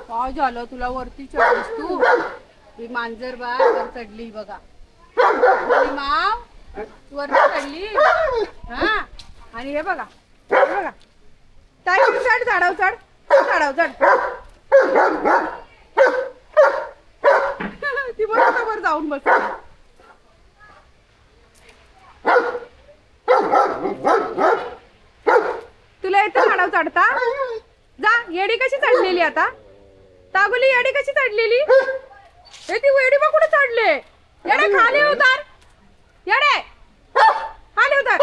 काय झालं तुला? वरती चढलीस तू? ही मांजर बा वर चढली बघा. माव वरती चढली. हा आणि हे बघा, हे बघा टायगर चढ, झाडावर चढ, झाडावर चढ. ती बरोबर वर जाऊन बसली. तुला येतं झाडावर चढता? जा. येडी कशी चढलेली आता? तागुली येडी कशी चढलेली? ती येडी बघ कुठे चढले. येडे खाली उतर. येडे खाली उतर.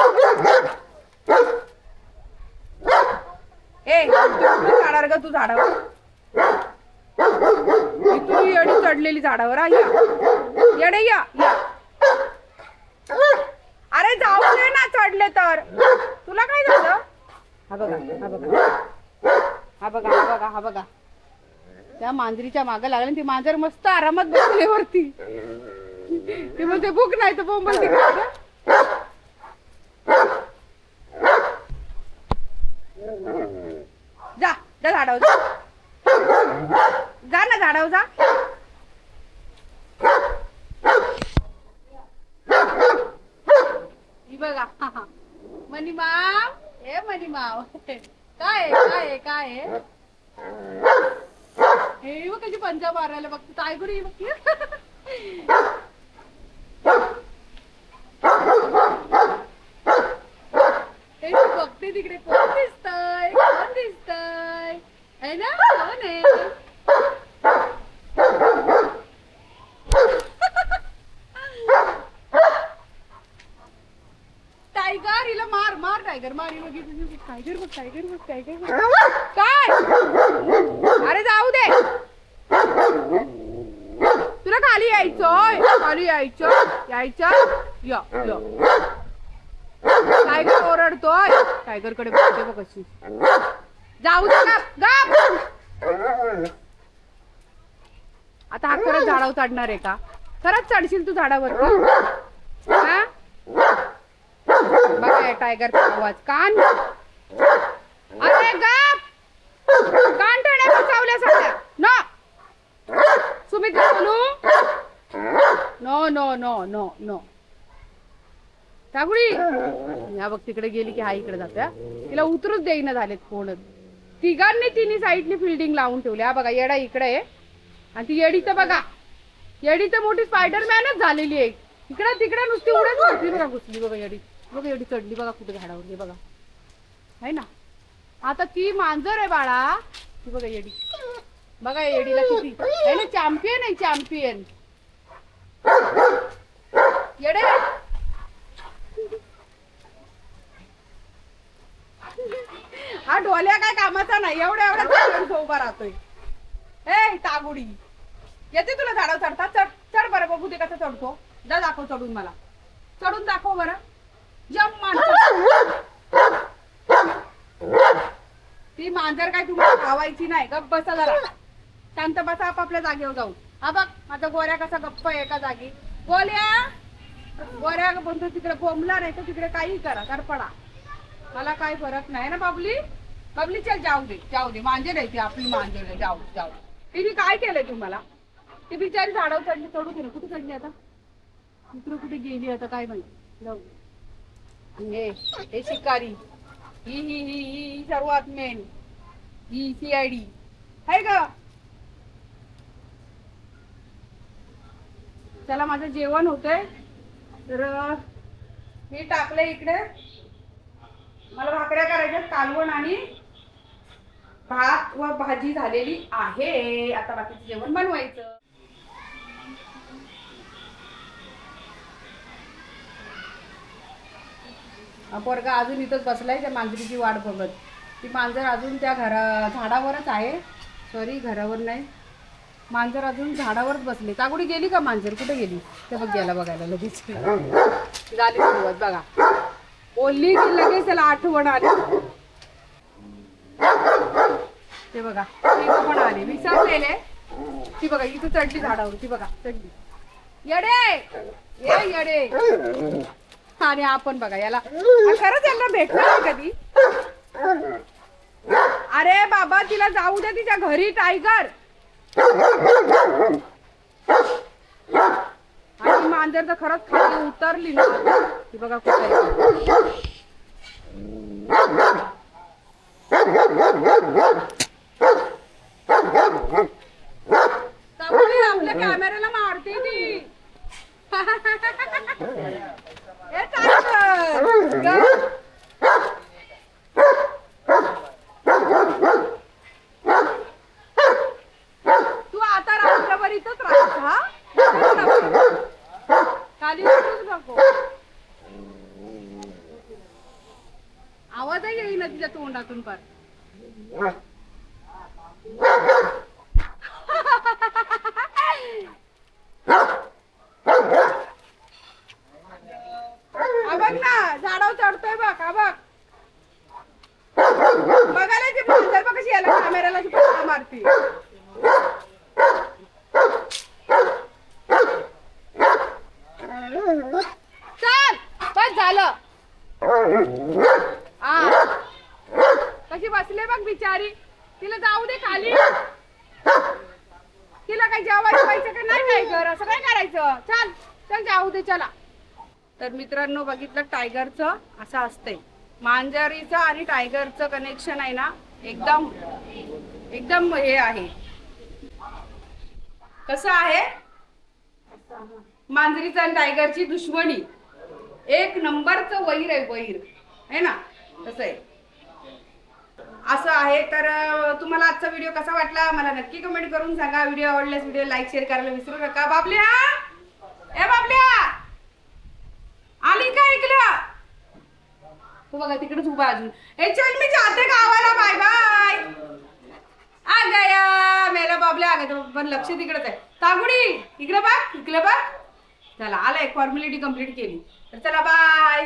ए चढणार ग तू झाडावर? तू येडी चढलेली झाडावर. या येडे या. अरे जाऊ दे ना चढले तर. तुला काय झालं? हा बघा, हा बघा, हा बघा, हा बघा, हा बघा. त्या मांजरीच्या मागे लागले. ती मांजर मस्त आरामात बसले वरती. ती म्हणते भूक नाही तर बोंबल तिकडे. जा जा झाडावर जा. जा ना झाडावर जा. ही बघा मनी माव. हे मनी माव काय काय काय हे बघ कशी पंजा मारायला बघते. टायगर बघ. बघते तिकडे कोण दिसतय, कोण दिसतय है ना? कोण आहे? टायगर. हिला मार मार. टायगर मार. टायगर बघ, टायगर बघ, टायगर बघ. काय? अरे जाऊ दे. तुला खाली यायचंय, खाली यायचं, यायचं. या टायगर ओरडतोय. टायगर कडे बघते बघ कशी. जाऊ दे गप. आता हा खरंच झाडावर चढणार आहे का? खरंच चढशील तू झाडावरती? हा बघा टायगरचा आवाज. कान. अरे गप. कान ठेवण्या बचावल्या सध्या. नो सुमित बोलू. No no no no no. टागुडी या बघ तिकडे गेली की हा इकडे जात्या. तिला उतरूच देईना झालेत कोण. तिघांनी तिन्ही साईडनी फिल्डिंग लावून ठेवली. हा बघा येडा इकडे आहे आणि ती येडी तर बघा. येडी तर मोठी स्पायडरमॅनच झालेली आहे. इकडे तिकडे नुसती उडत घुसली बघा. घुसली बघा येडी. बघा येडी चढली बघा कुठे झाडावर. बघा है ना. आता ती मांजर आहे बाळा. ती बघा येडी. बघा येडीला किती है ना. चॅम्पियन आहे चॅम्पियन. येडे हा ढोल्या काय कामाचा नाही. एवढ्या एवढ्या उभा राहतोय. ए टागुडी येते तुला झाडावर चढता? चढ चढ बरं बघू दे कसं चढतो. जा दाखव चढून. मला चढून दाखव बरं. जम मांजर. ती मांजर काय तुम्हाला खावायची नाही. गप्प बसा जरा. शांत बसा आपापल्या जागेवर जाऊन. हा बघ माझा गोऱ्या कसा गप्प आहे एका जागी. गोल्या गोऱ्या म्हणतो तिकडे बोंबला नाही तर तिकडे काही करा करपडा. मला काही फरक नाही ना बाबली. बाबली चल जाऊ दे, जाऊ दे. मांजर आहे ती आपली मांजर आहे. जाऊ जाऊ. तिने काय केलंय तुम्हाला? ती बिचारी झाडावर चढली. चढू दे ना. कुठे चढली आता? इकडे कुठे गेली आता काय माहिती. जाऊ. हे शिकारी. ही सर्वात मेन. ही CID आहे का? चला माझं जेवण होतंय तर मी टाकलंय इकडे. मला भाकऱ्या करायच्या. कालवण आणि भात व भाजी झालेली आहे. आता बाकीचं जेवण बनवायचं. पोरगा अजून इथंच बसलाय त्या मांजरीची वाट बघत. ती मांजर अजून त्या झाडावरच आहे. सॉरी घरावर नाही. मांजर अजून झाडावरच बसले. तागुडी गेली का मांजर? कुठे गेली? ते बघ गेला बघायला लगेच. झाली सुरुवात बघा. बोलली की लगेच त्याला आठवण आली. ते बघा इथं पण आले विसरलेले. ती बघा इथं चढली झाडावर. ती बघा चढली. येडे ये येडे. आणि आपण बघा याला खरंच यांना भेटणार कधी. अरे बाबा तिला जाऊ दे तिच्या घरी टायगर. आणि मांजर तर खरंच खाली उतरली ना. ती बघा कुठे आपल्या कॅमेऱ्याला मारते ती. तू आता रात्रभर इथंच राहायचं हा. खाली उतरूच नको. आवाजही येईना तिच्या तोंडातून पण. बघ ना झाडावर चढतोय बघ. हा बघ बघायला ती मांजर बघ कशी याला कॅमेऱ्याला मारती. चल बस झालं. कशी बसले बघ बिचारी. तिला जाऊ दे खाली. तिला काही जेवायला पाहिजे का नाही टायगर? असं काय करायचं? चल चल जाऊ दे चला. तर मित्रांनो बघितलं टायगरचं असं असतंय. मांजरीचं आणि टायगरचं कनेक्शन आहे ना एकदम एकदम हे आहे. कसं आहे मांजरीचं आणि टायगरची दुश्मनी. एक नंबरचं वैर आहे वैर आहे ना. तसं आहे असं आहे. तर तुम्हाला आजचा व्हिडिओ कसा वाटला मला नक्की कमेंट करून सांगा. व्हिडिओ आवडल्यास व्हिडिओ लाईक शेअर करायला विसरू नका. बाबल्या ए बाबल्या आली का ऐकलं? तू बघा तिकडेच उभा अजून. ए चल मी जाते गावाला. Bye bye. आ गया मेरा बाबल्या आ गया. पण लक्ष तिकडेच आहे. तागुडी इकडे बघ इकडे बघ. चला आला एक फॉर्मॅलिटी कंप्लीट केली. तर चला बाय.